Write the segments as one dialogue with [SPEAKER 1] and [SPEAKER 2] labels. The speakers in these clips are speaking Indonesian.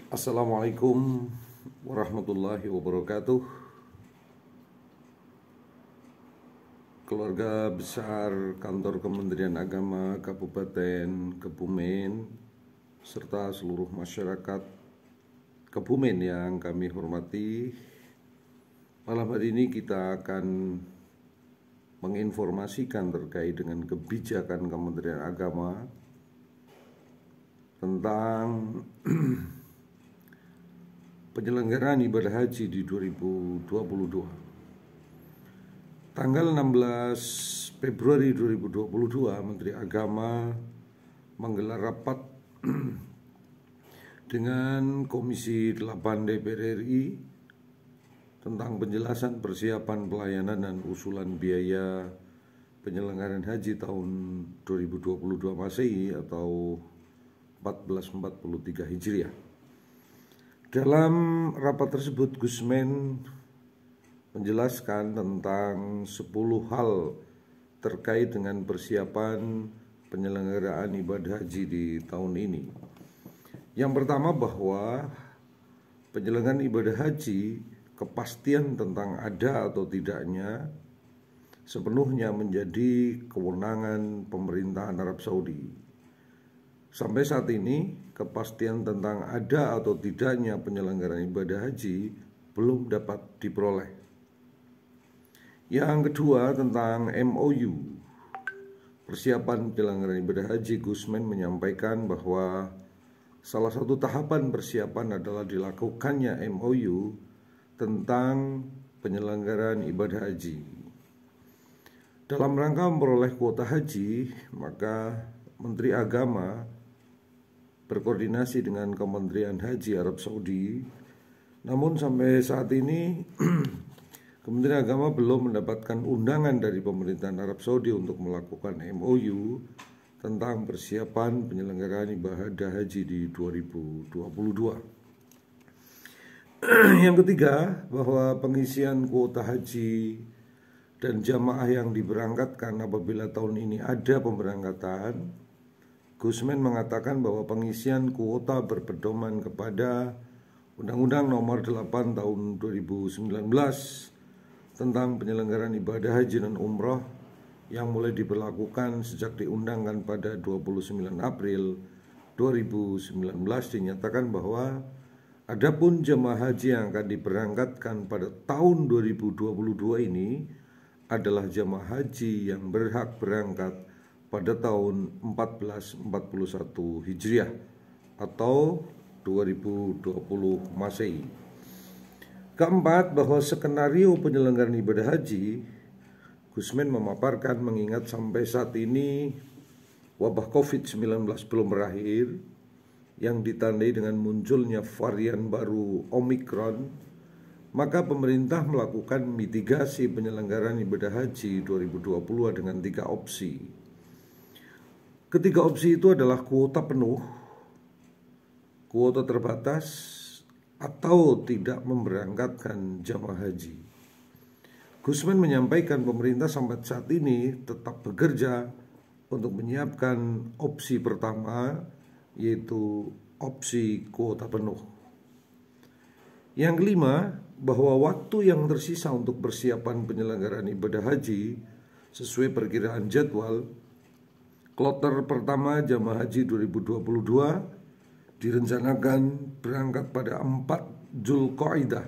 [SPEAKER 1] Assalamualaikum warahmatullahi wabarakatuh. Keluarga besar Kantor Kementerian Agama Kabupaten Kebumen serta seluruh masyarakat Kebumen yang kami hormati, malam hari ini kita akan menginformasikan terkait dengan kebijakan Kementerian Agama tentang penyelenggaraan ibadah haji di 2022. Tanggal 16 Februari 2022, Menteri Agama menggelar rapat dengan Komisi 8 DPR RI tentang penjelasan persiapan pelayanan dan usulan biaya penyelenggaraan haji tahun 2022 Masehi atau 1443 Hijriah. Dalam rapat tersebut, Gusmen menjelaskan tentang 10 hal terkait dengan persiapan penyelenggaraan ibadah haji di tahun ini. Yang pertama, bahwa penyelenggaraan ibadah haji, kepastian tentang ada atau tidaknya sepenuhnya menjadi kewenangan pemerintahan Arab Saudi. Sampai saat ini, kepastian tentang ada atau tidaknya penyelenggaraan ibadah haji belum dapat diperoleh. Yang kedua, tentang MOU, persiapan penyelenggaraan ibadah haji, Gusmen menyampaikan bahwa salah satu tahapan persiapan adalah dilakukannya MOU tentang penyelenggaraan ibadah haji. Dalam rangka memperoleh kuota haji, maka Menteri Agama berkoordinasi dengan Kementerian Haji Arab Saudi. Namun sampai saat ini Kementerian Agama belum mendapatkan undangan dari pemerintahan Arab Saudi untuk melakukan MOU tentang persiapan penyelenggaraan ibadah haji di 2022. Yang ketiga, bahwa pengisian kuota haji dan jamaah yang diberangkatkan apabila tahun ini ada pemberangkatan, Gusmen mengatakan bahwa pengisian kuota berpedoman kepada Undang-Undang Nomor 8 Tahun 2019 tentang penyelenggaraan ibadah haji dan umroh yang mulai diberlakukan sejak diundangkan pada 29 April 2019, dinyatakan bahwa adapun jemaah haji yang akan diberangkatkan pada tahun 2022 ini adalah jemaah haji yang berhak berangkat pada tahun 1441 Hijriah atau 2020 Masehi. Keempat, bahwa skenario penyelenggaraan ibadah haji, Gusmen memaparkan mengingat sampai saat ini wabah COVID-19 belum berakhir, yang ditandai dengan munculnya varian baru Omikron, maka pemerintah melakukan mitigasi penyelenggaraan ibadah haji 2020 dengan 3 opsi. Ketiga opsi itu adalah kuota penuh, kuota terbatas, atau tidak memberangkatkan jamaah haji. Gusmen menyampaikan pemerintah sampai saat ini tetap bekerja untuk menyiapkan opsi pertama, yaitu opsi kuota penuh. Yang kelima, bahwa waktu yang tersisa untuk persiapan penyelenggaraan ibadah haji sesuai perkiraan jadwal, kloter pertama jamaah haji 2022 direncanakan berangkat pada 4 Zulqa'dah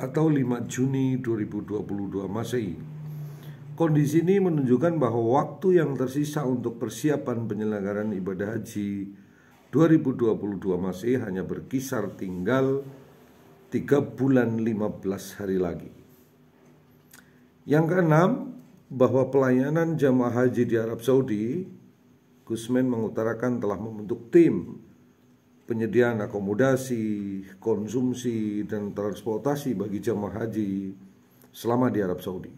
[SPEAKER 1] atau 5 Juni 2022 Masehi. Kondisi ini menunjukkan bahwa waktu yang tersisa untuk persiapan penyelenggaraan ibadah haji 2022 Masehi hanya berkisar tinggal 3 bulan 15 hari lagi. Yang keenam, bahwa pelayanan jamaah haji di Arab Saudi, Gusmen mengutarakan telah membentuk tim penyediaan akomodasi, konsumsi, dan transportasi bagi jamaah haji selama di Arab Saudi.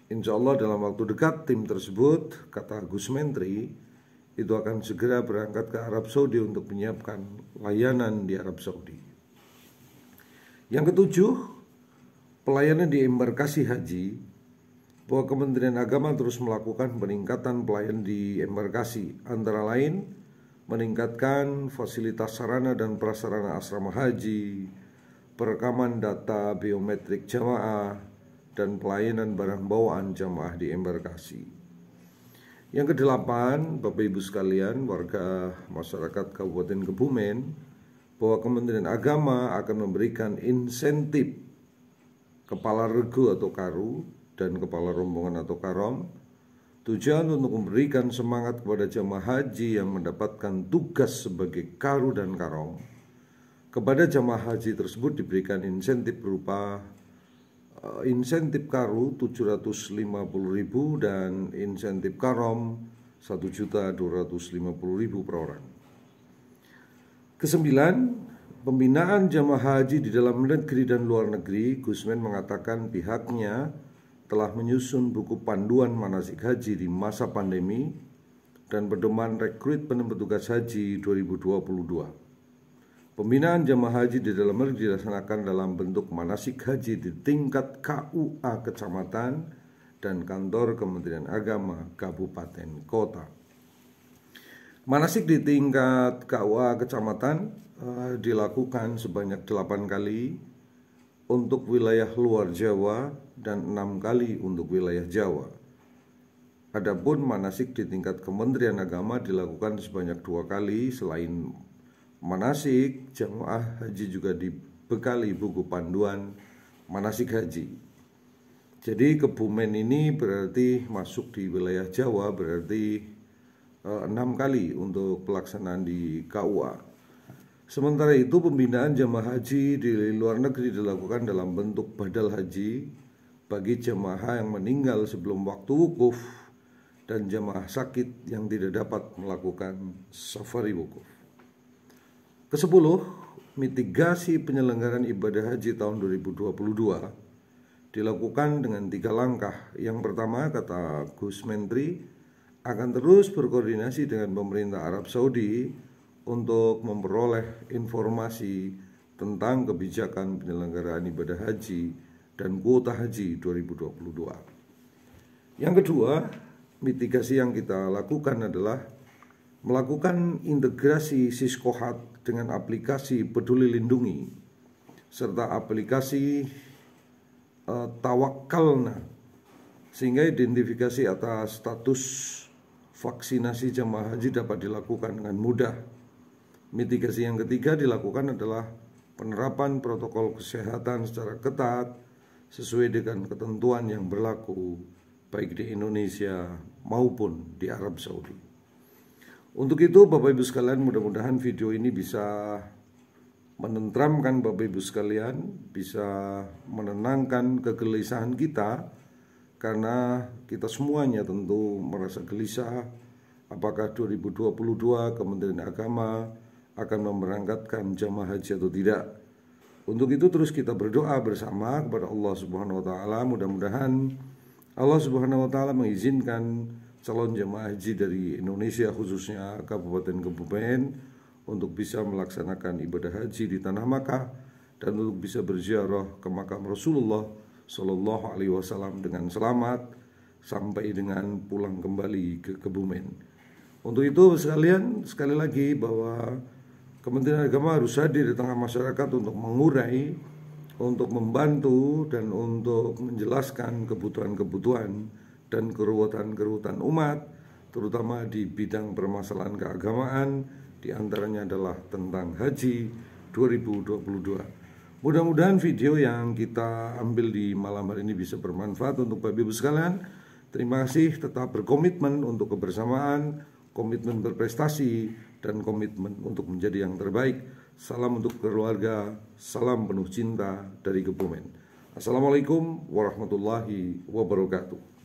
[SPEAKER 1] Insya Allah dalam waktu dekat tim tersebut, kata Gus Menteri, itu akan segera berangkat ke Arab Saudi untuk menyiapkan layanan di Arab Saudi. Yang ketujuh, pelayanan di embarkasi haji, bahwa Kementerian Agama terus melakukan peningkatan pelayanan di embarkasi, antara lain meningkatkan fasilitas sarana dan prasarana asrama haji, perekaman data biometrik jamaah, dan pelayanan barang bawaan jamaah di embarkasi. Yang kedelapan, Bapak Ibu sekalian, warga masyarakat Kabupaten Kebumen, bahwa Kementerian Agama akan memberikan insentif kepala regu atau karu dan kepala rombongan atau karom, tujuan untuk memberikan semangat kepada jamaah haji yang mendapatkan tugas sebagai karu dan karom. Kepada jamaah haji tersebut diberikan insentif berupa insentif karu 750.000 dan insentif karom 1.250.000 per orang. Kesembilan, pembinaan jamaah haji di dalam negeri dan luar negeri. Gusmen mengatakan pihaknya telah menyusun buku panduan manasik haji di masa pandemi dan pedoman rekrut petugas haji 2022. Pembinaan jamaah haji di dalam negeri dilaksanakan dalam bentuk manasik haji di tingkat KUA kecamatan dan kantor Kementerian Agama kabupaten kota. Manasik di tingkat KUA kecamatan dilakukan sebanyak 8 kali untuk wilayah luar Jawa dan 6 kali untuk wilayah Jawa. Adapun manasik di tingkat Kementerian Agama dilakukan sebanyak 2 kali. Selain manasik, jamaah haji juga dibekali buku panduan manasik haji. Jadi Kebumen ini berarti masuk di wilayah Jawa, berarti 6 kali untuk pelaksanaan di KUA. Sementara itu pembinaan jamaah haji di luar negeri dilakukan dalam bentuk badal haji bagi jamaah yang meninggal sebelum waktu wukuf dan jamaah sakit yang tidak dapat melakukan safari wukuf. Ke-10, mitigasi penyelenggaraan ibadah haji tahun 2022 dilakukan dengan 3 langkah. Yang pertama, kata Gus Menteri, akan terus berkoordinasi dengan pemerintah Arab Saudi untuk memperoleh informasi tentang kebijakan penyelenggaraan ibadah haji dan kuota haji 2022. Yang kedua, mitigasi yang kita lakukan adalah melakukan integrasi Siskohat dengan aplikasi Peduli Lindungi serta aplikasi Tawakkalna, sehingga identifikasi atas status vaksinasi jamaah haji dapat dilakukan dengan mudah. Mitigasi yang ketiga dilakukan adalah penerapan protokol kesehatan secara ketat sesuai dengan ketentuan yang berlaku baik di Indonesia maupun di Arab Saudi. Untuk itu Bapak Ibu sekalian, mudah-mudahan video ini bisa menenteramkan Bapak Ibu sekalian, bisa menenangkan kegelisahan kita, karena kita semuanya tentu merasa gelisah apakah 2022 Kementerian Agama akan memberangkatkan jamaah haji atau tidak. Untuk itu terus kita berdoa bersama kepada Allah Subhanahu wa taala, mudah-mudahan Allah Subhanahu wa taala mengizinkan calon jamaah haji dari Indonesia khususnya Kabupaten Kebumen untuk bisa melaksanakan ibadah haji di tanah Makkah dan untuk bisa berziarah ke makam Rasulullah Shallallahu Alaihi Wasallam dengan selamat sampai dengan pulang kembali ke Kebumen. Untuk itu sekalian, sekali lagi bahwa Kementerian Agama harus hadir di tengah masyarakat untuk mengurai, untuk membantu dan untuk menjelaskan kebutuhan-kebutuhan dan keruwetan-keruwetan umat, terutama di bidang permasalahan keagamaan, di antaranya adalah tentang haji 2022. Mudah-mudahan video yang kita ambil di malam hari ini bisa bermanfaat untuk Bapak Ibu sekalian. Terima kasih, tetap berkomitmen untuk kebersamaan, komitmen berprestasi, dan komitmen untuk menjadi yang terbaik. Salam untuk keluarga, salam penuh cinta dari Kebumen. Assalamualaikum warahmatullahi wabarakatuh.